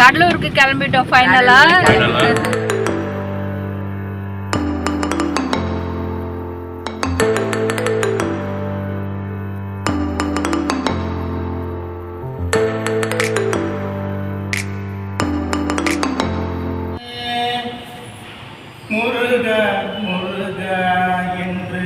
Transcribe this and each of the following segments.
கடலூருக்கு கிளம்பிட்டோம் ஃபைனலா. முருகா முருகா என்று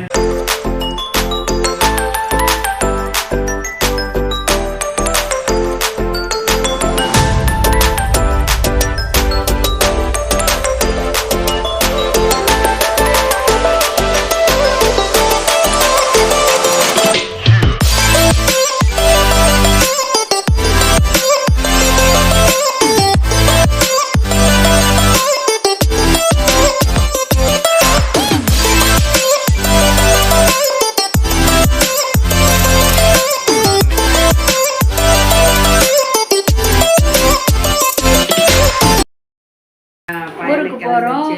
ஊருக்கு போறோம்.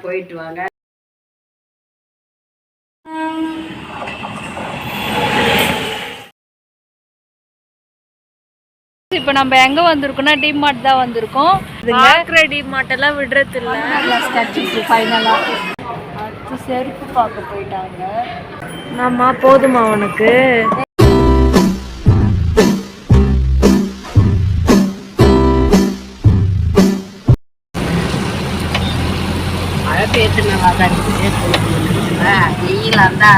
போயிட்டு வாங்க. இப்ப நம்ம எங்க வந்திருக்கோம்னா டிமார்ட் தான் வந்திருக்கோம். டிமார்ட் எல்லாம் விடுறது இல்ல. ஃபைனலா அடுத்து செருப்பு பார்க்க போயிட்டாங்க. ஆமா போதுமா உனக்கு? வெயில இருந்தா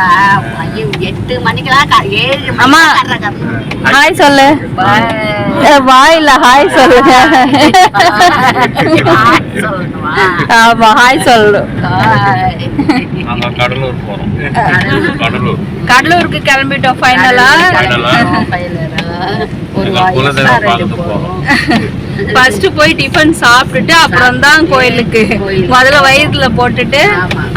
8 மணிக்கெல்லாம் 7 அம்மா ஹாய் சொல்லு. வாயில ஹாய் சொல்லு. ஆமா ஹாய் சொல்லு. கடலூர் போறோம். கடலூருக்கு கிளம்பிட்டோம் ஃபைனலா. ஃபர்ஸ்ட் போய் டிஃபன் சாப்பிட்டுட்டு அப்புறம் தான் கோயிலுக்கு முதல்ல வயிறுல போட்டுட்டு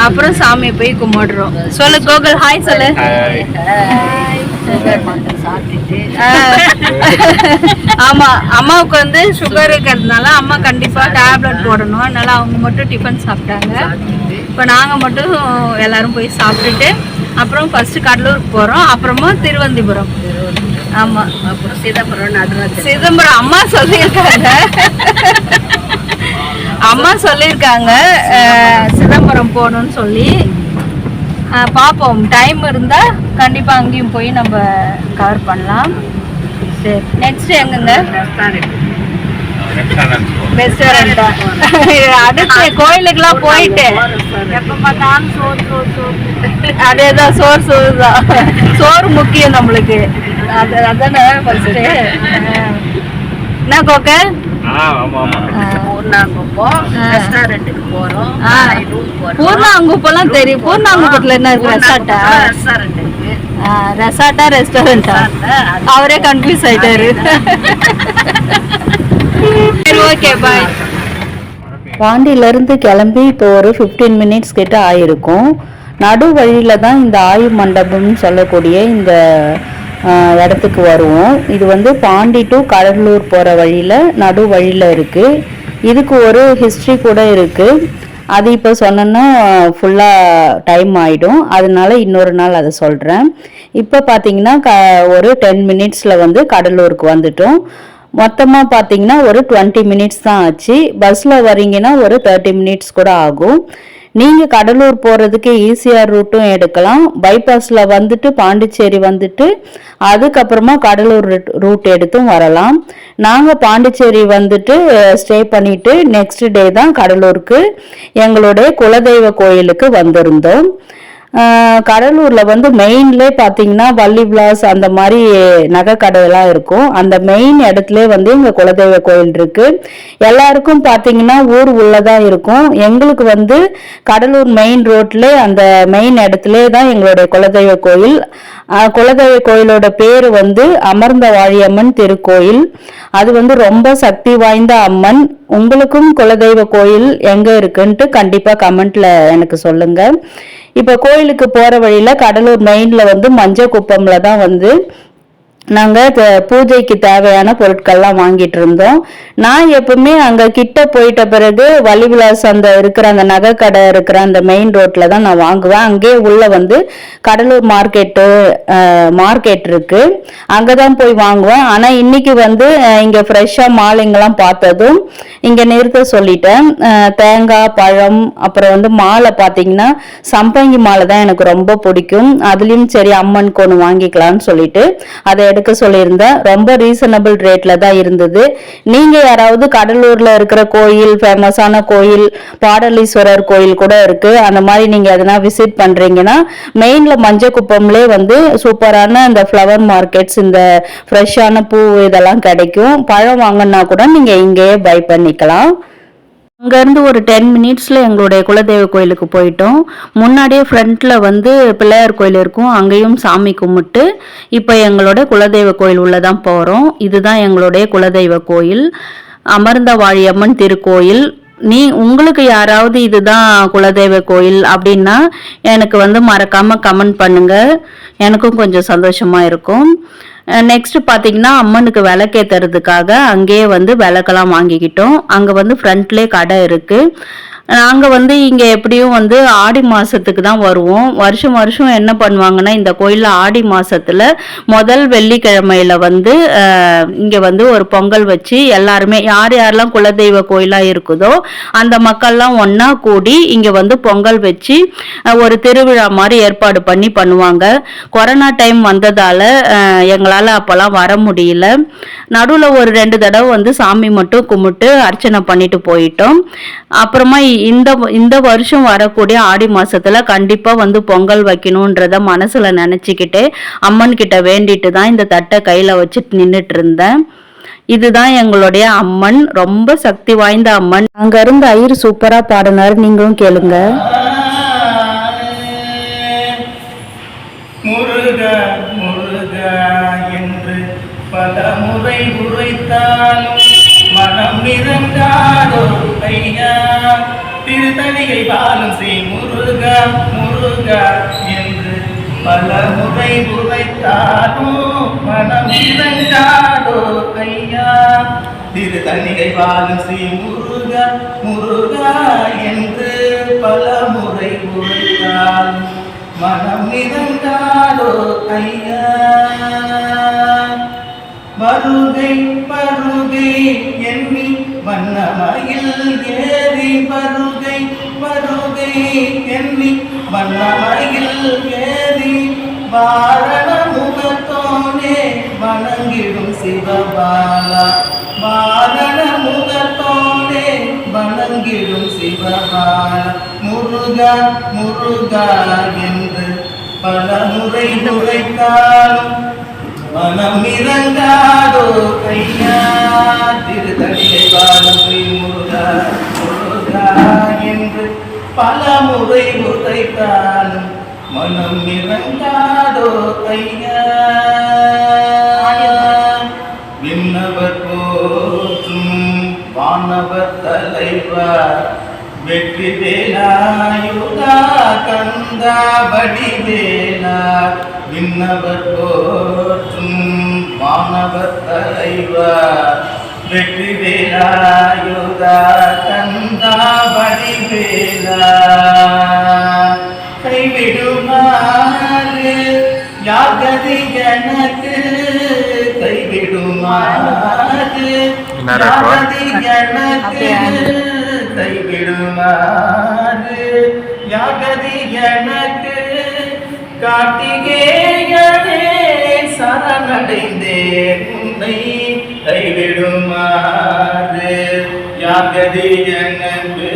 அப்புறம் சாமியை போய் கும்பிடுறோம். சொல்லு கோகுல் ஹாய் சொல்லு. ஆமா அம்மாவுக்கு வந்து சுகர் இருக்கிறதுனால அம்மா கண்டிப்பா டேப்லெட் போடணும், அதனால அவங்க மட்டும் டிஃபன் சாப்பிட்டாங்க. இப்போ நாங்க மட்டும் எல்லாரும் போய் சாப்பிட்டுட்டு அப்புறம் ஃபர்ஸ்ட் கடலூருக்கு போறோம், அப்புறமா திருவந்திபுரம். ஆமா அப்புறம் சிதம்பரம் சிதம்பரம் அம்மா சொல்லியிருக்காங்க. அம்மா சொல்லியிருக்காங்க சிதம்பரம் போகணும்னு சொல்லி. பார்ப்போம், டைம் இருந்தா கண்டிப்பா அங்கேயும் போய் நம்ம கவர் பண்ணலாம். சரி நெக்ஸ்ட் எங்கங்க? ரெஸ்டாரண்டா? அடுத்து கோயிலுக்குலாம் போயிட்டு எப்ப பார்த்தாலும் அதேதான் சோறு தான். சோறு முக்கியம் நம்மளுக்கு. அதானே ஃபர்ஸ்ட். என்ன கோக்கல்? பூர்ணாங்குப்பெல்லாம் தெரியும். பூர்ணாங்குப்பத்துல என்ன இருக்கு? ரெசார்ட்டா? ரெசார்ட்டா ரெஸ்டாரண்டா? அவரே கன்ஃபியூஸ் ஆயிட்டாரு. Okay bye. பாண்டியிலேருந்து கிளம்பி இப்போ ஒரு 15 மினிட்ஸ் கிட்ட ஆயிருக்கும். நடு வழியில் தான் இந்த ஆயு மண்டபம்னு சொல்லக்கூடிய இந்த இடத்துக்கு வருவோம். இது வந்து பாண்டி டு கடலூர் போகிற வழியில் நடு வழியில் இருக்குது. இதுக்கு ஒரு ஹிஸ்ட்ரி கூட இருக்குது. அது இப்போ சொன்னோன்னா ஃபுல்லாக டைம் ஆகிடும், அதனால இன்னொரு நாள் அதை சொல்கிறேன். இப்போ பார்த்தீங்கன்னா ஒரு 10 மினிட்ஸில் வந்து கடலூருக்கு வந்துட்டோம். மொத்தமாக பார்த்தீங்கன்னா ஒரு 20 மினிட்ஸ் தான் ஆச்சு. பஸ்ஸில் வரீங்கன்னா ஒரு 30 மினிட்ஸ் கூட ஆகும். நீங்கள் கடலூர் போகிறதுக்கு ஈசிஆர் ரூட்டும் எடுக்கலாம். பைபாஸில் வந்துட்டு பாண்டிச்சேரி வந்துட்டு அதுக்கப்புறமா கடலூர் ரூட் எடுத்தும் வரலாம். நாங்கள் பாண்டிச்சேரி வந்துட்டு ஸ்டே பண்ணிவிட்டு நெக்ஸ்ட் டே தான் கடலூருக்கு எங்களுடைய குலதெய்வ கோயிலுக்கு வந்திருந்தோம். கடலூரில் வந்து மெயின்லேயே பார்த்தீங்கன்னா வள்ளி விலாஸ் அந்த மாதிரி நகை கடையெல்லாம் இருக்கும். அந்த மெயின் இடத்துல வந்து எங்கள் குலதெய்வ கோயில் இருக்குது. எல்லாருக்கும் பார்த்தீங்கன்னா ஊர் உள்ளதான் இருக்கும். எங்களுக்கு வந்து கடலூர் மெயின் ரோட்ல அந்த மெயின் இடத்துல தான் எங்களுடைய குலதெய்வ கோயில். குலதெய்வ கோயிலோட பேர் வந்து அமர்ந்த வாழியம்மன் திருக்கோயில். அது வந்து ரொம்ப சக்தி வாய்ந்த அம்மன். உங்களுக்கும் குலதெய்வ கோயில் எங்கே இருக்குன்ட்டு கண்டிப்பாக கமெண்ட்ல எனக்கு சொல்லுங்க. இப்போ கோயிலுக்கு போகிற வழியில் கடலூர் மெயினில் வந்து மஞ்சக்குப்பம்ல தான் வந்து நாங்கள் பூஜைக்கு தேவையான பொருட்கள்லாம் வாங்கிட்டு இருந்தோம். நான் எப்பவுமே அங்கே கிட்ட போயிட்ட பிறகு வலிவிலாஸ் அந்த இருக்கிற அந்த நகை கடை இருக்கிற அந்த மெயின் ரோட்ல தான் நான் வாங்குவேன். அங்கே உள்ள வந்து கடலூர் மார்க்கெட் இருக்கு, அங்கே தான் போய் வாங்குவேன். ஆனால் இன்னைக்கு வந்து இங்கே ஃப்ரெஷ்ஷாக மாலைங்கெல்லாம் பார்த்ததும் இங்கே நிறுத்த சொல்லிட்டேன். தேங்காய், பழம், அப்புறம் வந்து மாலை பார்த்தீங்கன்னா சம்பங்கி மாலை தான் எனக்கு ரொம்ப பிடிக்கும். அதுலேயும் சரி அம்மனுக்கு ஒன்று வாங்கிக்கலாம்னு சொல்லிட்டு அதை எடுக்க சொல்லியிருந்தேன். ரொம்ப ரீசனபிள் ரேட்ல தான் இருந்தது. நீங்க யாராவது கடலூர்ல இருக்கிற கோயில், ஃபேமஸான கோயில், பாடலீஸ்வரர் கோயில் கூட இருக்கு, அந்த மாதிரி நீங்க எதனா விசிட் பண்றீங்கன்னா மெயின்ல மஞ்சக்குப்பம்லே வந்து சூப்பரான இந்த ஃப்ளவர் மார்க்கெட்ஸ், இந்த ஃப்ரெஷ்ஷான பூ இதெல்லாம் கிடைக்கும். பழம் வாங்கினா கூட நீங்க இங்கேயே பை பண்ணிக்கலாம். அங்கேருந்து ஒரு 10 மினிட்ஸில் எங்களுடைய குலதெய்வ கோயிலுக்கு போயிட்டோம். முன்னாடியே ஃப்ரண்ட்டில் வந்து பிள்ளையார் கோயில் இருக்கும், அங்கேயும் சாமி கும்பிட்டு இப்போ எங்களோட குலதெய்வ கோயில் உள்ளே தான் போகிறோம். இதுதான் எங்களுடைய குலதெய்வ கோயில், அமர்ந்த வாழியம்மன் திருக்கோயில். உங்களுக்கு யாராவது இதுதான் குலதெய்வ கோயில் அப்படின்னா எனக்கு வந்து மறக்காமல் கமெண்ட் பண்ணுங்கள், எனக்கும் கொஞ்சம் சந்தோஷமாக இருக்கும். நெக்ஸ்ட் பார்த்தீங்கன்னா அம்மனுக்கு விளக்கேற்றுறதுக்காக அங்கேயே வந்து விளக்கெல்லாம் வாங்கிக்கிட்டோம். அங்கே வந்து ஃப்ரண்ட்லேயே கடை இருக்குது. நாங்கள் வந்து இங்கே எப்படியும் வந்து ஆடி மாதத்துக்கு தான் வருவோம். வருஷம் வருஷம் என்ன பண்ணுவாங்கன்னா இந்த கோயிலில் ஆடி மாதத்தில் முதல் வெள்ளிக்கிழமையில் வந்து இங்கே வந்து ஒரு பொங்கல் வச்சு எல்லாருமே யார் யாரெல்லாம் குலதெய்வ கோயிலாக இருக்குதோ அந்த மக்கள்லாம் ஒன்றா கூடி இங்கே வந்து பொங்கல் வச்சு ஒரு திருவிழா மாதிரி ஏற்பாடு பண்ணுவாங்க. கொரோனா டைம் வந்ததால் எங்களால் அப்போல்லாம் வர முடியல. நடுவில் ஒரு 2 தடவை வந்து சாமி மட்டும் கும்பிட்டு அர்ச்சனை பண்ணிட்டு போயிட்டோம். அப்புறமா இந்த வருஷம் வரக்கூடிய ஆடி மாசத்துல கண்டிப்பா வந்து பொங்கல் வைக்கணும்ன்றத மனசுல நினைச்சுக்கிட்டு அம்மன் கிட்ட வேண்டிட்டு தான் இந்த தட்டை கையில வச்சுட்டு நின்றுட்டு இருந்தேன். இதுதான் எங்களுடைய அம்மன், ரொம்ப சக்தி வாய்ந்த அம்மன். அங்க இருந்து ஐயர் சூப்பரா பாடினார், நீங்களும் கேளுங்க. முருகா முருகா என்று பல முறை உரைத்தாலும் மனம் இறங்காதோ ஐயா, திருத்தணிகை பாலும் ஸ்ரீ முருகா முருகா என்று பல முறை உரைத்தாலும் மனம் இறங்காதோ ஐயா, திருத்தணிகை பாலும் ஸ்ரீ முருகா முருகா என்று பல முறை உரைத்தாலும் மனம் இறங்காதோ ஐயா. வருகை வருகை எண்ணி வண்ணமயில் ஏறி வருகை வருகை எண்ணி வண்ணமயில் ஏறி வாரண முகத்தோனே வணங்கிடும் சிவபாலா, வாரண முகத்தோனே வணங்கிடும் சிவபாலா, முருகா முருகா என்று பல முறை உரைத்தாலும் மனம் இறங்காதோ ஐயா, திருத்தணிகை பாலும் ஸ்ரீ முருகா முருகா என்று பல முறை உரைத்தாலும் மனம் இறங்காதோ ஐயா. விண்ணவர் போற்றும் வானவர் தலைவர் வெற்றி வேலாயுதா கந்தா வடிவேலா, விண்ணவர் போற்றும் வானவர் தலைவர் வெற்றி வேலாயுதா கந்தா வடிவேலா, கைவிடுமாறு யாகதி எனக்கு, கைவிடுமாறு யாகதி எனக்கு, கைவிடுமாறு யாகதி எனக்கு, கார்த்திகேயனே சரணடைந்தேன் உன்னை, கைவிடுமாறு யாகதி எனக்கு,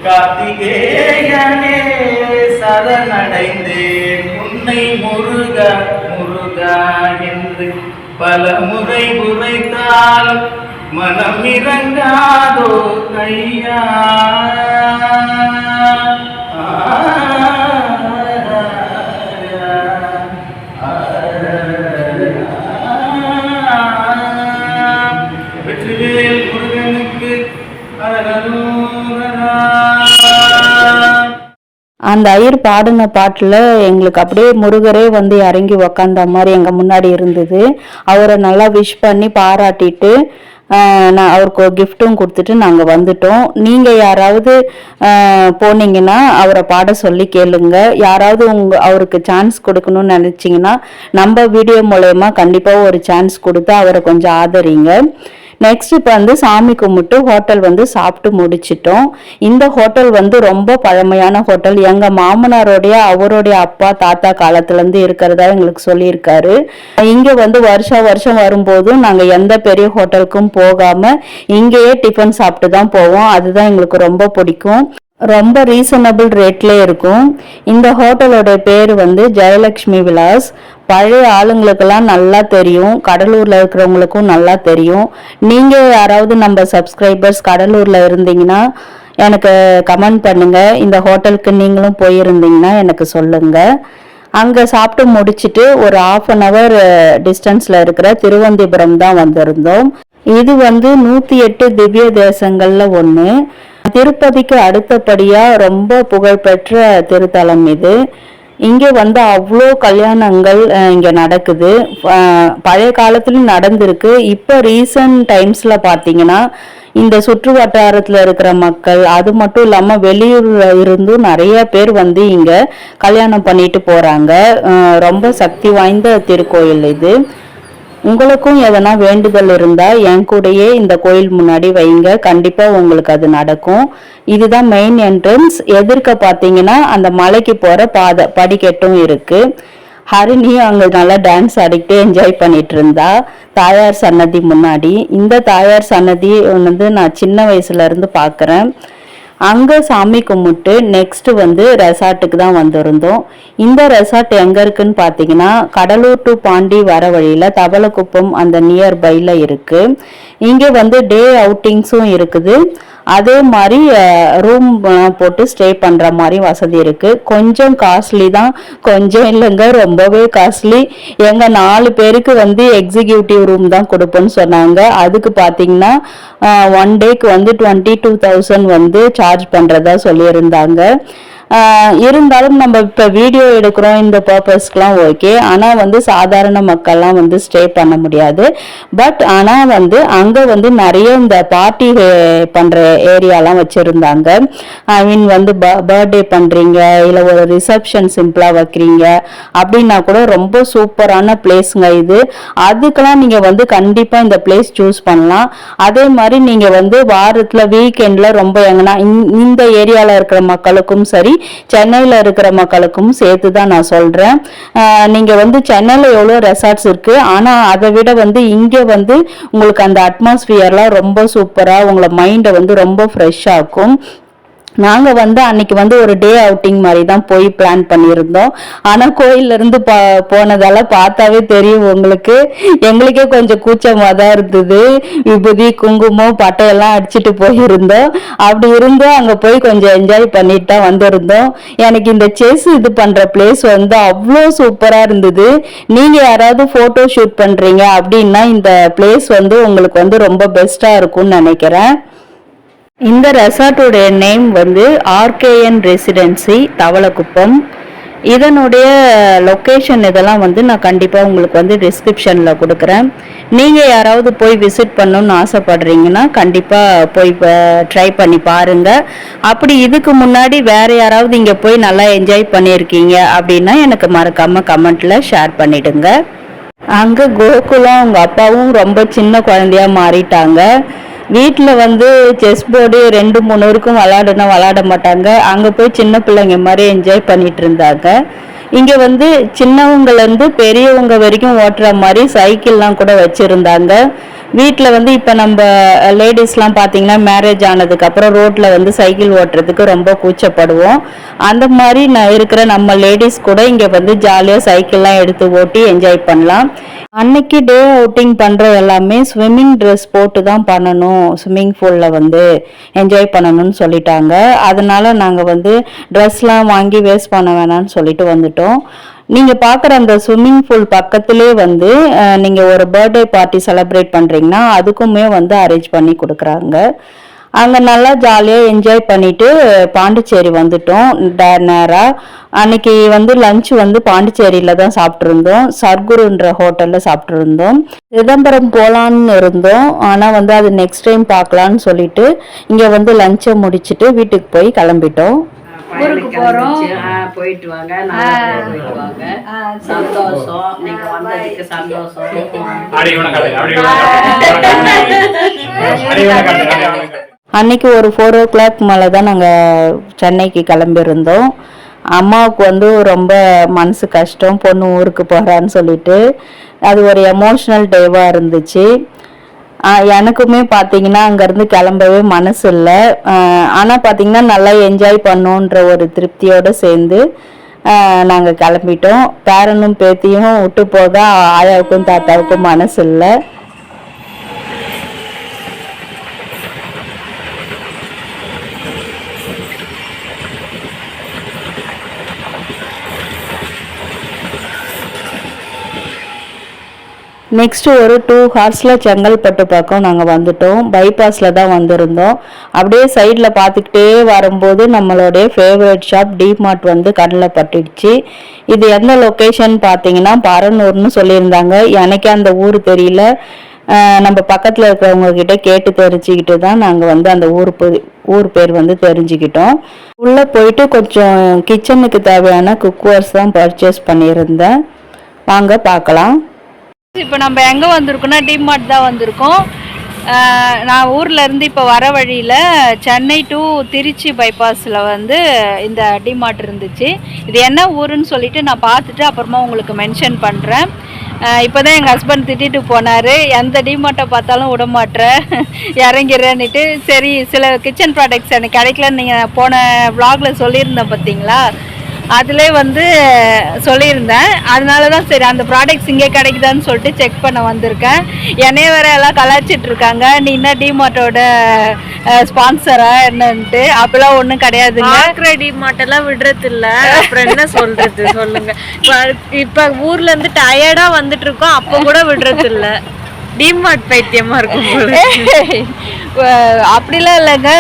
கார்த்திகேயனே சரணடைந்தேன் உன்னை, முருகா முருகா என்று பல முறை உரைத்தாலும் மனம் இறங்காதோ ஐயா. வெற்றிவேல் முருகனுக்கு அரகரோகரா. அந்த ஐயர் பாடின பாட்டில் எங்களுக்கு அப்படியே முருகரே வந்து இறங்கி உக்காந்த மாதிரி எங்கள் முன்னாடி இருந்தது. அவரை நல்லா விஷ் பண்ணி பாராட்டிட்டு நான் அவருக்கு கிஃப்ட்டும் கொடுத்துட்டு நாங்கள் வந்துட்டோம். நீங்கள் யாராவது போனீங்கன்னா அவரை பாட சொல்லி கேளுங்க. யாராவது அவருக்கு சான்ஸ் கொடுக்கணும்னு நினச்சிங்கன்னா நம்ம வீடியோ மூலயமா கண்டிப்பாக ஒரு சான்ஸ் கொடுத்து அவரை கொஞ்சம் ஆதரிங்க. நெக்ஸ்ட் இப்போ வந்து சாமி கும்பிட்டு ஹோட்டல் வந்து சாப்பிட்டு முடிச்சிட்டோம். இந்த ஹோட்டல் வந்து ரொம்ப பழமையான ஹோட்டல். எங்கள் மாமனாரோடைய அவருடைய அப்பா தாத்தா காலத்துலேருந்து இருக்கிறதா எங்களுக்கு சொல்லியிருக்காரு. இங்கே வந்து வருஷம் வரும்போதும் நாங்கள் எந்த பெரிய ஹோட்டலுக்கும் போகாமல் இங்கேயே டிஃபன் சாப்பிட்டு தான் போவோம். அதுதான் எங்களுக்கு ரொம்ப பிடிக்கும். ரொம்ப ரீசனபிள் ரேட்ல இருக்கும். இந்த ஹோட்டலோட பேர் வந்து ஜெயலக்ஷ்மி விலாஸ். பழைய ஆளுங்களுக்கெல்லாம் நல்லா தெரியும், கடலூர்ல இருக்கிறவங்களுக்கும் நல்லா தெரியும். நீங்க யாராவது நம்ம சப்ஸ்கிரைபர்ஸ் கடலூர்ல இருந்தீங்கன்னா எனக்கு கமெண்ட் பண்ணுங்க. இந்த ஹோட்டலுக்கு நீங்களும் போயிருந்தீங்கன்னா எனக்கு சொல்லுங்க. அங்கே சாப்பிட்டு முடிச்சுட்டு ஒரு 1/2 hour டிஸ்டன்ஸ்ல இருக்கிற திருவந்திபுரம் தான் வந்திருந்தோம். இது வந்து 108 திவ்ய தேசங்கள்ல ஒன்று. திருப்பதிக்கு அடுத்தபடியா ரொம்ப புகழ்பெற்ற திருத்தலம் இது. இங்கே வந்து அவ்வளோ கல்யாணங்கள் இங்கே நடக்குது. பழைய காலத்துலையும் நடந்திருக்கு. இப்போ ரீசன்ட் டைம்ஸில் பார்த்தீங்கன்னா இந்த சுற்று வட்டாரத்தில் இருக்கிற மக்கள், அது மட்டும் இல்லாமல் வெளியூர்ல இருந்தும் நிறைய பேர் வந்து இங்கே கல்யாணம் பண்ணிட்டு போகிறாங்க. ரொம்ப சக்தி வாய்ந்த திருக்கோயில் இது. உங்களுக்கும் எதனா வேண்டுதல் இருந்தா என் கூடயே இந்த கோயில் முன்னாடி வைங்க, கண்டிப்பா உங்களுக்கு அது நடக்கும். இதுதான் மெயின் என்ட்ரன்ஸ். எதிர்க்க பாத்தீங்கன்னா அந்த மலைக்கு போற பாதை படிக்கட்டும் இருக்கு. ஹரிணியும் அங்க நல்லா டான்ஸ் ஆடிக்கிட்டே என்ஜாய் பண்ணிட்டு இருந்தா தாயார் சன்னதி முன்னாடி. இந்த தாயார் சன்னதி வந்து நான் சின்ன வயசுல இருந்து பாக்குறேன். அங்கே சாமி கும்பிட்டு நெக்ஸ்ட் வந்து ரெசார்ட்டுக்கு தான் வந்திருந்தோம். இந்த ரெசார்ட் எங்கே இருக்குன்னு பார்த்தீங்கன்னா கடலூர் டு பாண்டி வர வழியில் தவளக்குப்பம் அந்த நியர்பையில் இருக்குது. இங்கே வந்து டே அவுட்டிங்ஸும் இருக்குது. அதே மாதிரி ரூம் போட்டு ஸ்டே பண்ணுற மாதிரி வசதி இருக்குது. கொஞ்சம் காஸ்ட்லி தான், கொஞ்சம் இல்லைங்க, ரொம்பவே காஸ்ட்லி. எங்கள் 4 பேருக்கு வந்து எக்ஸிக்யூட்டிவ் ரூம் தான் கொடுப்போன்னு சொன்னாங்க. அதுக்கு பார்த்தீங்கன்னா 1 டேக்கு வந்து 22,000 வந்து சார்ஜ் பண்ணுறதா சொல்லியிருந்தாங்க. இருந்தாலும் நம்ம இப்போ வீடியோ எடுக்கிறோம் இந்த பர்பஸ்க்கெலாம் ஓகே. ஆனால் வந்து சாதாரண மக்கள்லாம் வந்து ஸ்டே பண்ண முடியாது. பட் ஆனால் வந்து அங்கே வந்து நிறைய இந்த பார்ட்டி பண்ணுற ஏரியாலாம் வச்சுருந்தாங்க. ஐ மீன் வந்து பர்த்டே பண்ணுறீங்க இல்லை ஒரு ரிசப்ஷன் சிம்பிளாக வைக்கிறீங்க அப்படின்னா கூட ரொம்ப சூப்பரான பிளேஸுங்க இது. அதுக்கெல்லாம் நீங்கள் வந்து கண்டிப்பாக இந்த பிளேஸ் சூஸ் பண்ணலாம். அதே மாதிரி நீங்கள் வந்து வாரத்தில் வீக்கெண்டில் ரொம்ப எங்கன்னா இந்த ஏரியாவில் இருக்கிற மக்களுக்கும் சரி சென்னையில் இருக்கிற மக்களுக்கும் சேர்த்து தான் நான் சொல்கிறேன். நீங்கள் வந்து சென்னையில் எவ்வளோ ரெசார்ட்ஸ் இருக்குது, ஆனால் அதை விட வந்து இங்கே வந்து உங்களுக்கு அந்த அட்மாஸ்பியர்லாம் ரொம்ப சூப்பராக உங்களை மைண்டை வந்து ரொம்ப ஃப்ரெஷ்ஷாக இருக்கும். நாங்கள் வந்து அன்னைக்கு வந்து ஒரு டே அவுட்டிங் மாதிரி தான் போய் பிளான் பண்ணியிருந்தோம். ஆனால் கோயிலிருந்து போனதால பார்த்தாவே தெரியும் உங்களுக்கு, எங்களுக்கே கொஞ்சம் கூச்சமாக தான் இருந்தது. விபூதி குங்குமம் பட்டையெல்லாம் அடிச்சுட்டு போயிருந்தோம். அப்படி இருந்தும் அங்கே போய் கொஞ்சம் என்ஜாய் பண்ணிட்டு தான் வந்திருந்தோம். எனக்கு இந்த செஸ் இது பண்ணுற பிளேஸ் வந்து அவ்வளோ சூப்பராக இருந்தது. நீங்கள் யாராவது ஃபோட்டோ ஷூட் பண்ணுறீங்க அப்படின்னா இந்த பிளேஸ் வந்து உங்களுக்கு வந்து ரொம்ப பெஸ்ட்டாக இருக்கும்னு நினைக்கிறேன். இந்த ரெசார்ட்டுடைய நேம் வந்து ஆர்கேஎன் ரெசிடென்சி தவளக்குப்பம். இதனுடைய லொக்கேஷன் இதெல்லாம் வந்து நான் கண்டிப்பாக உங்களுக்கு வந்து டிஸ்கிரிப்ஷனில் கொடுக்குறேன். நீங்கள் யாராவது போய் விசிட் பண்ணணும்னு ஆசைப்படுறீங்கன்னா கண்டிப்பாக போய் ட்ரை பண்ணி பாருங்கள். அப்படி இதுக்கு முன்னாடி வேறு யாராவது இங்கே போய் நல்லா என்ஜாய் பண்ணியிருக்கீங்க அப்படின்னா எனக்கு மறக்காமல் கமெண்ட்டில் ஷேர் பண்ணிவிடுங்க. அங்கே கோகுலம் அவங்க அப்பாவும் ரொம்ப சின்ன குழந்தையா மாறிட்டாங்க. வீட்டில் வந்து செஸ் போர்டு 2-3 வரைக்கும் விளாட மாட்டாங்க. அங்கே போய் சின்ன பிள்ளைங்க மாதிரி என்ஜாய் பண்ணிட்டு இருந்தாங்க. இங்கே வந்து சின்னவங்கலேருந்து பெரியவங்க வரைக்கும் ஓட்டுற மாதிரி சைக்கிள்லாம் கூட வச்சுருந்தாங்க. வீட்டில் வந்து இப்போ நம்ம லேடிஸ்லாம் பார்த்தீங்கன்னா மேரேஜ் ஆனதுக்கப்புறம் ரோட்டில் வந்து சைக்கிள் ஓட்டுறதுக்கு ரொம்ப கூச்சப்படுவோம். அந்த மாதிரி இருக்கிற நம்ம லேடிஸ் கூட இங்கே வந்து ஜாலியாக சைக்கிள்லாம் எடுத்து ஓட்டி என்ஜாய் பண்ணலாம். அன்னைக்கு டே அவுட்டிங் பண்ணுற எல்லாமே ஸ்விம்மிங் ட்ரெஸ் போட்டு தான் பண்ணணும், ஸ்விம்மிங் பூலில் வந்து என்ஜாய் பண்ணணும்னு சொல்லிட்டாங்க. அதனால நாங்கள் வந்து ட்ரெஸ்லாம் வாங்கி வேஸ்ட் பண்ண வேணாம்னு சொல்லிட்டு வந்துட்டோம். நீங்கள் பார்க்குற அந்த ஸ்விம்மிங் பூல் பக்கத்திலே வந்து நீங்கள் ஒரு பர்த்டே பார்ட்டி செலிப்ரேட் பண்ணுறீங்கன்னா அதுக்குமே வந்து அரேஞ்ச் பண்ணி கொடுக்குறாங்க. அங்கே நல்லா ஜாலியாக என்ஜாய் பண்ணிட்டு பாண்டிச்சேரி வந்துட்டோம் நேராக. அன்னைக்கு வந்து லஞ்ச் வந்து பாண்டிச்சேரியில் தான் சாப்பிட்ருந்தோம். சர்க்குருன்ற ஹோட்டலில் சாப்பிட்ருந்தோம். சிதம்பரம் போகலான்னு இருந்தோம், ஆனால் வந்து அது நெக்ஸ்ட் டைம் பார்க்கலான்னு சொல்லிட்டு இங்கே வந்து லஞ்சை முடிச்சுட்டு வீட்டுக்கு போய் கிளம்பிட்டோம். ஊருக்கு போறோம். போயிட்டு வாங்க, நல்லா போயிட்டு வாங்க. சந்தோஷம், நீங்க வந்ததுக்கு சந்தோஷம். அன்னைக்கு ஒரு 4 o'clock மேலே தான் நாங்கள் சென்னைக்கு கிளம்பியிருந்தோம். அம்மாவுக்கு வந்து ரொம்ப மனசு கஷ்டம், பொண்ணு ஊருக்கு போகிறான்னு சொல்லிட்டு. அது ஒரு எமோஷ்னல் டேவாக இருந்துச்சு. எனக்குமே பார்த்தீங்கன்னா அங்கேருந்து கிளம்பவே மனசு இல்லை. ஆனால் பார்த்தீங்கன்னா நல்லா என்ஜாய் பண்ணோன்ற ஒரு திருப்தியோடு சேர்ந்து நாங்கள் கிளம்பிட்டோம். பேரனும் பேத்தியும் விட்டு போக ஆயாவுக்கும் தாத்தாவுக்கும் மனசு இல்லை. நெக்ஸ்ட்டு ஒரு 2 hours செங்கல்பட்டு பக்கம் நாங்கள் வந்துட்டோம். பைபாஸில் தான் வந்திருந்தோம். அப்படியே சைடில் பார்த்துக்கிட்டே வரும்போது நம்மளுடைய ஃபேவரட் ஷாப் டிமார்ட் வந்து கண்ணில் பட்டுடுச்சு. இது எந்த லொக்கேஷன் பார்த்தீங்கன்னா பரனூர்னு சொல்லியிருந்தாங்க. எனக்கே அந்த ஊர் தெரியல. நம்ம பக்கத்தில் இருக்கிறவங்க கிட்ட கேட்டு தெரிஞ்சுக்கிட்டு தான் நாங்கள் வந்து அந்த ஊர் பேர் வந்து தெரிஞ்சுக்கிட்டோம். உள்ளே போயிட்டு கொஞ்சம் கிச்சனுக்கு தேவையான குக்வேர்ஸ் தான் பர்ச்சேஸ் பண்ணியிருந்தேன். வாங்க பார்க்கலாம். இப்போ நம்ம எங்கே வந்திருக்கோம்னா டிமார்ட் தான் வந்திருக்கோம். நான் ஊரில் இருந்து இப்போ வர வழியில் சென்னை டு திருச்சி பைபாஸில் வந்து இந்த டிமார்ட் இருந்துச்சு. இது என்ன ஊருன்னு சொல்லிட்டு நான் பார்த்துட்டு அப்புறமா உங்களுக்கு மென்ஷன் பண்ணுறேன். இப்போ தான் எங்கள் ஹஸ்பண்ட் திட்டிட்டு போனார், எந்த டிமார்ட்டை பார்த்தாலும் விடமாட்டுற இறங்கிறேன்னுட்டு. சரி, சில கிச்சன் ப்ராடக்ட்ஸ் எனக்கு கிடைக்கலன்னு நீங்கள் போன வ்ளாகில் சொல்லியிருந்தேன் பார்த்தீங்களா, அதிலே வந்து சொல்லியிருந்தேன். அதனால தான் சரி அந்த ப்ராடக்ட்ஸ் இங்கே கிடைக்குதான்னு சொல்லிட்டு செக் பண்ண வந்திருக்கேன். என்னைய வேற எல்லாம் கலாய்ச்சிட்டு இருக்காங்க, நீ என்ன டிமார்ட்டோட ஸ்பான்சரா என்னன்ட்டு. அப்பெல்லாம் ஒன்றும் கிடையாதுங்க. டிமார்ட்டெல்லாம் விடுறது இல்லை, அப்புறம் என்ன சொல்றது சொல்லுங்க. இப்போ ஊர்ல இருந்து டயர்டா வந்துட்டு இருக்கோம், அப்போ கூட விடுறது இல்லை. டிமார்ட் பைத்தியமா இருக்கும். அப்படிலாம் இல்லைங்க,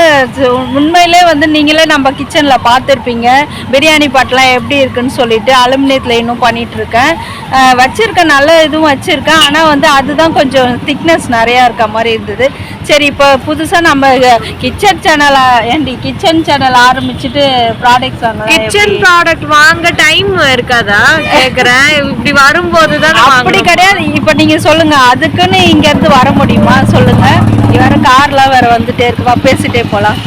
உண்மையிலே வந்து நீங்களே நம்ம கிச்சனில் பார்த்துருப்பீங்க பிரியாணி பாட்டெலாம் எப்படி இருக்குன்னு சொல்லிட்டு. அலுமினியத்தில் இன்னும் பண்ணிகிட்ருக்கேன், வச்சுருக்கேன், நல்ல இதுவும் வச்சுருக்கேன். ஆனால் வந்து அதுதான் கொஞ்சம் திக்னஸ் நிறையா இருக்க மாதிரி இருந்தது. சரி, இப்போ புதுசாக நம்ம கிச்சன் சேனல் ஆரம்பிச்சுட்டு ப்ராடக்ட்ஸ் வாங்க. கிச்சன் ப்ராடக்ட் வாங்க டைம் இருக்காதா கேட்குறேன். இப்படி வரும்போது தான். அப்படி கிடையாது. இப்போ நீங்கள் சொல்லுங்கள், அதுக்குன்னு இங்கேருந்து வர முடியுமா சொல்லுங்கள்? வேறு கார்லாம் வேறு வந்துட்டே இருக்குவா, பேசிட்டே போகலாம்.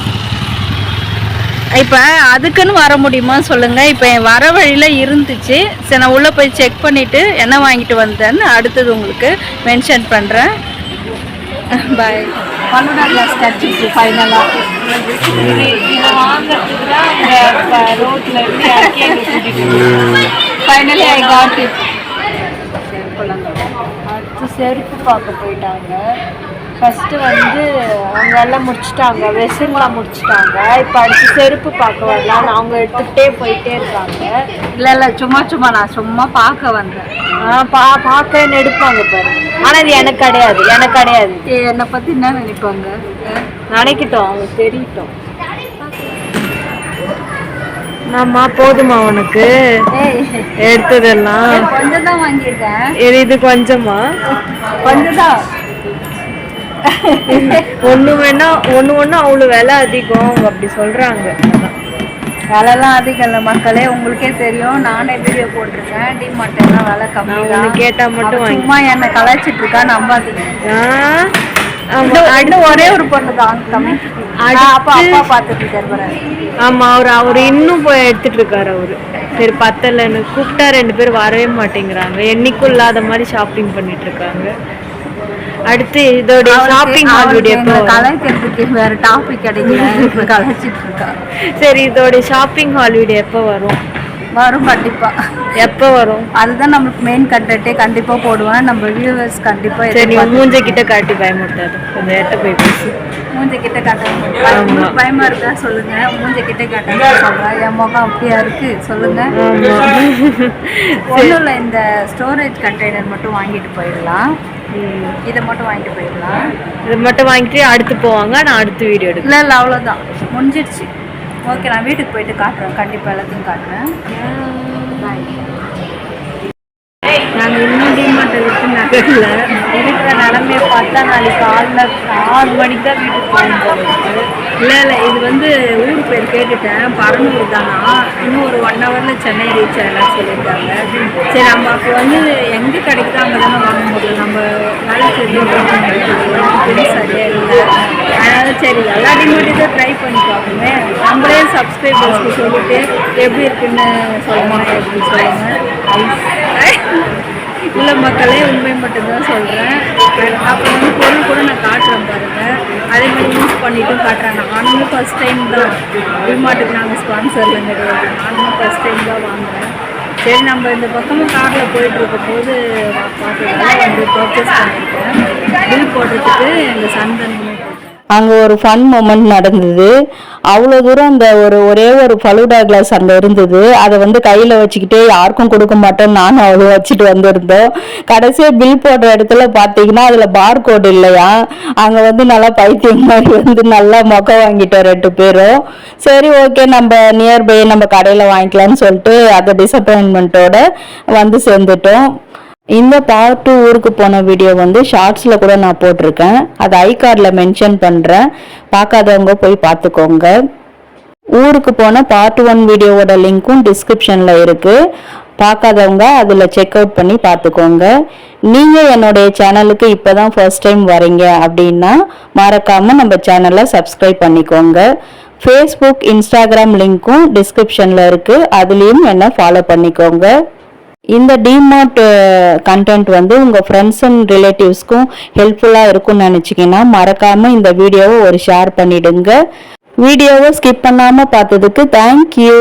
இப்போ அதுக்குன்னு வர முடியுமா சொல்லுங்கள்? இப்போ என் வர வழியில் இருந்துச்சு. சரி, நான் உள்ளே போய் செக் பண்ணிவிட்டு என்ன வாங்கிட்டு வந்தேன்னு அடுத்தது உங்களுக்கு மென்ஷன் பண்ணுறேன். பாய். பல்லோடா கிளாஸ் கிடச்சிச்சு ஃபைனலாக. இதை வாங்கிறதுக்கு தான் இந்த ரோட்டில் இருந்து இறக்கி எங்களை கூட்டிகிட்டு ஃபைனலி ஐ காட் இட். அடுத்து செருப்பு பார்க்க போயிட்டாங்க. ஃபஸ்ட்டு வந்து அவங்க எல்லாம் முடிச்சுட்டாங்க, வெசல்லாம் முடிச்சுட்டாங்க. இப்போ அடுத்து செருப்பு பார்க்க வரலான்னு அவங்க எடுத்துகிட்டே போயிட்டே இருக்காங்க. இல்லை சும்மா நான் சும்மா பார்க்க வந்தேன். பார்க்கன்னு எடுப்பாங்க பாரு. ஆனால் இது எனக்கு கிடையாது. என்னை பற்றி என்ன நினைப்பாங்க? நினைக்கிட்டோம், அவங்க தெரியட்டும். ஆமா, போதுமா உனக்கு எடுத்ததெல்லாம்? கொஞ்சம் தான் வாங்கியிருக்கேன். இது கொஞ்சமா? கொஞ்சம் தான். ஒன்று அவ்வளோ விலை அதிகம் அவங்க அப்படி சொல்கிறாங்க. விலைலாம் அதிகம் இல்லை மக்களே, உங்களுக்கே தெரியும். நானே வீடியோ போட்டிருக்கேன். டிமார்ட் எல்லாம் விலை கம்மி தான். கேட்டால் மட்டும் சும்மா என்னை கலாய்ச்சிட்டு இருக்கா, நம்பாதீங்க. இன்னும் ஒரே ஒரு பொண்ணு தான் கம்மி. அப்பா பார்த்துட்டு இருக்காரு. ஆமாம், அவர் இன்னும் போய் எடுத்துட்டு இருக்காரு. அவரு சரி பத்தலைன்னு கூப்பிட்டா 2 பேர் வரவே மாட்டேங்கிறாங்க. என்னைக்கும் இல்லாத மாதிரி ஷாப்பிங் பண்ணிட்டு இருக்காங்க. அடுத்து இதோட ஷாப்பிங் ஹால் வீடியோ கலாய்க்கிறதுக்கு வேற டாபிக் கிடைக்கல, கலாய்ச்சிட்டு இருக்கா. சரி, இதோட ஷாப்பிங் ஹால் வீடியோ எப்போ வரும்? கண்டிப்பா. எப்போ வரும்? அதுதான் நம்மளுக்கு மெயின் கண்டென்ட்டே. கண்டிப்பா போடுவேன். நம்ம வியூவர்ஸ் கண்டிப்பா. சரி, மூஞ்ச கிட்ட காட்டி பயமுறுத்தாது, கொஞ்சம் எட்ட போய் பேசு. மூஞ்ச கிட்ட காட்ட பயமா இருக்கா சொல்லுங்க. மூஞ்ச கிட்ட காட்ட சொல்றேன். என் முகம் அப்படியா இருக்கு சொல்லுங்க. ஒன்றும் இல்லை, இந்த ஸ்டோரேஜ் கண்டெய்னர் மட்டும் வாங்கிட்டு போயிடலாம். இதை மட்டும் வாங்கிட்டு போயிடலாம். இதை மட்டும் வாங்கிட்டு அடுத்து போவாங்க. நான் அடுத்த வீடியோ எடுக்கிறேன். இல்லை இல்லை அவ்வளோதான், முடிஞ்சிடுச்சு. ஓகே, நான் வீட்டுக்கு போயிட்டு காட்டுறேன், கண்டிப்பாக எல்லாத்தையும் காட்டுறேன். நாங்கள் இன்னும் டிமார்ட்டை விட்டு நகரில் இருக்கிற நிலமையை பார்த்தா நாளைக்கு காலைல 6 மணிக்கு தான் வீட்டுக்கு போகணும். இல்லை இது வந்து ஊர் பேர் கேட்டுட்டேன், பரனூர் தானா. இன்னும் ஒரு 1 ஹவரில் சென்னை ரீச் ஆகலாம் சொல்லியிருக்காங்க. சரி, நம்ம அப்போ வந்து எங்கே கிடைக்குதோ அங்கே தானே வாங்க முடியும். நம்ம வேலை செஞ்சு சரியாக இல்லை. அதனால் சரி எல்லா டிமார்ட்டையும் தான் ட்ரை பண்ணி பார்ப்போமே. நம்மளே சப்ஸ்கிரைபர்ஸ்க்கு சொல்லிட்டு எப்படி இருக்குன்னு சொல்லுவாங்க, எப்படி சொல்லுங்கள். இல்லை மக்களே, உண்மை மட்டும்தான் சொல்கிறேன். அப்போ வந்து பொருள் கூட நான் காட்டுறேன் பாருங்கள். அதே மாதிரி யூஸ் பண்ணிவிட்டும் காட்டுறேன். நானும் ஃபஸ்ட் டைம் தான் டிமார்ட்டுக்கு நாங்கள் ஸ்பான்சர்லாம் கிடையாது. நானும் ஃபஸ்ட் டைம் தான் வாங்குகிறேன். சரி, நம்ம இந்த பக்கமும் காரில் போயிட்டுருக்கும் போது பார்த்துக்கலாம் வந்து பர்ச்சேஸ் பண்ணியிருக்கேன். பில் போடுறதுக்கு எங்கள் சந்தனமே அங்கே ஒரு ஃபன் மூமெண்ட் நடந்தது. அவ்வளோ தூரம் அந்த ஒரே ஒரு ஃபலூடா கிளாஸ் அங்கே இருந்தது. அதை வந்து கையில் வச்சுக்கிட்டே யாருக்கும் கொடுக்க மாட்டோம், நானும் அவ்வளோ வச்சுட்டு வந்திருந்தோம். கடைசியாக பில் போடுற இடத்துல பார்த்தீங்கன்னா அதில் பார் கோட் இல்லையா. அங்கே வந்து நல்லா பைத்தியம் மாதிரி வந்து நல்லா மொக்க வாங்கிட்டோம் 2 பேரும். சரி ஓகே, நம்ம நியர்பை நம்ம கடையில் வாங்கிக்கலாம்னு சொல்லிட்டு அதை டிசப்பாயின்மெண்ட்டோட வந்து சேர்ந்துட்டோம். இந்த பார்ட் 2 ஊருக்கு போன வீடியோ வந்து ஷார்ட்ஸில் கூட நான் போட்டிருக்கேன். அதை ஐகார்டில் மென்ஷன் பண்ணுறேன், பார்க்காதவங்க போய் பார்த்துக்கோங்க. ஊருக்கு போன பார்ட் 1 வீடியோவோட லிங்க்கும் டிஸ்கிரிப்ஷனில் இருக்குது, பார்க்காதவங்க அதில் செக் அவுட் பண்ணி பார்த்துக்கோங்க. நீங்கள் என்னுடைய சேனலுக்கு இப்போ தான் ஃபர்ஸ்ட் டைம் வரீங்க அப்படின்னா மறக்காமல் நம்ம சேனலை சப்ஸ்கிரைப் பண்ணிக்கோங்க. ஃபேஸ்புக், இன்ஸ்டாகிராம் லிங்க்கும் டிஸ்கிரிப்ஷனில் இருக்குது, அதுலேயும் என்ன ஃபாலோ பண்ணிக்கோங்க. இந்த டிமார்ட் கண்டென்ட் வந்து உங்கள் ஃப்ரெண்ட்ஸ் அண்ட் ரிலேட்டிவ்ஸ்க்கும் ஹெல்ப்ஃபுல்லாக இருக்கும்னு நினச்சிங்கன்னா மறக்காமல் இந்த வீடியோவை ஒரு ஷேர் பண்ணிவிடுங்க. வீடியோவை ஸ்கிப் பண்ணாமல் பார்த்ததுக்கு தேங்க்யூ.